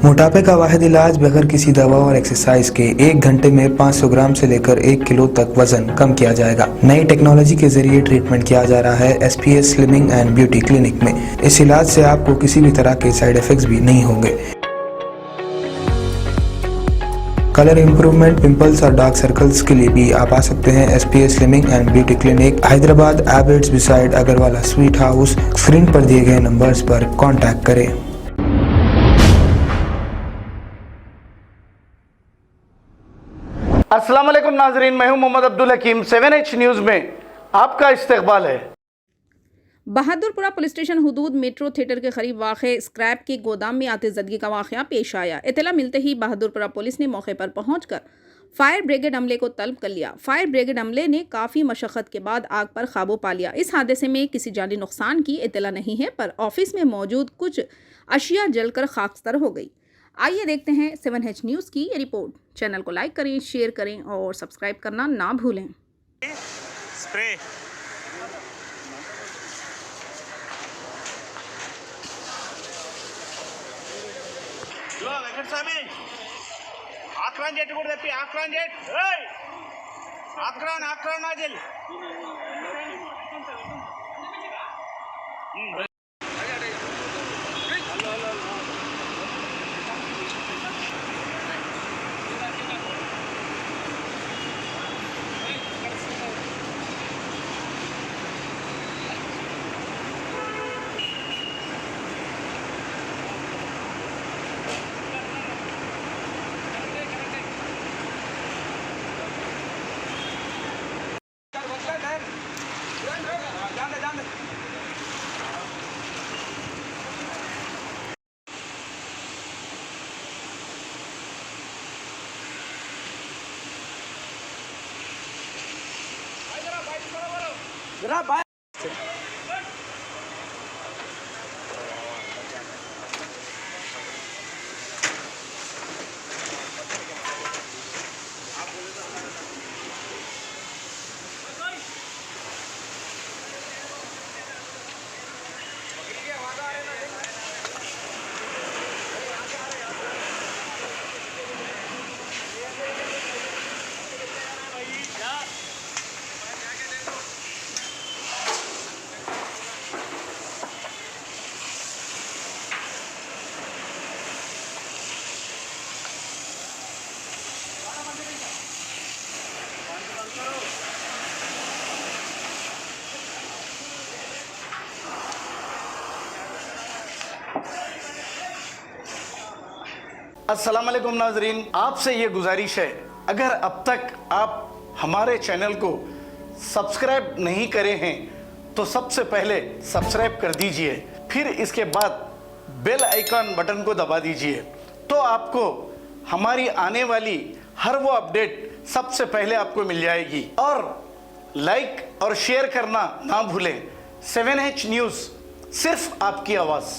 मोटापे का वाहिद इलाज बगैर किसी दवा और एक्सरसाइज के 1 घंटे में 500 ग्राम से लेकर 1 किलो तक वजन कम किया जाएगा। नई टेक्नोलॉजी के जरिए ट्रीटमेंट किया जा रहा है SPS slimming and beauty clinic में। इस इलाज से आपको किसी भी तरह के साइड इफेक्ट्स भी नहीं होंगे। कलर इंप्रूवमेंट, पिंपल्स और डार्क सर्कल्स के लिए भी आप आ सकते हैं SPS slimming and beauty clinic, Hyderabad, Abids beside Agarwala sweet house. Screen पर दिए गए नंबर्स पर कॉन्टैक्ट करें। अस्सलाम वालेकुम नाजरीन, मैं हूं मोहम्मद अब्दुल हकीम। 7H न्यूज़ में आपका इस्तकबाल है। बहादुरपुरा पुलिस स्टेशन हुदूद मेट्रो थिएटर के करीब वाक़ स्क्रैप के गोदाम में आतिशज़दगी का वाक़या पेश आया। इत्तला मिलते ही बहादुरपुरा पुलिस ने मौके पर पहुंचकर फायर ब्रिगेड अमले को तलब कर लिया। फायर ब्रिगेड अमले ने काफ़ी मशक्क़त के बाद आग पर काबू पा लिया। इस हादसे में किसी जानी नुकसान की इत्तला नहीं है, पर ऑफिस में मौजूद कुछ अशिया जलकर खाकस्तर हो गई। आइए देखते हैं 7H न्यूज़ की ये रिपोर्ट। चैनल को लाइक करें, शेयर करें और सब्सक्राइब करना ना भूलें। स्प्रे వెంకటస్వామి ఆక్రాన్ చెట్టు కూడా తెప్పి ఆక్రాన్ చెట్టు ఆక్రాన్ నాజల్ अस्सलाम वालेकुम नाजरीन, आपसे ये गुजारिश है, अगर अब तक आप हमारे चैनल को सब्सक्राइब नहीं करे हैं तो सबसे पहले सब्सक्राइब कर दीजिए, फिर इसके बाद बेल आइकन बटन को दबा दीजिए, तो आपको हमारी आने वाली हर वो अपडेट सबसे पहले आपको मिल जाएगी। और लाइक और शेयर करना ना भूलें। 7H न्यूज़, सिर्फ आपकी आवाज़।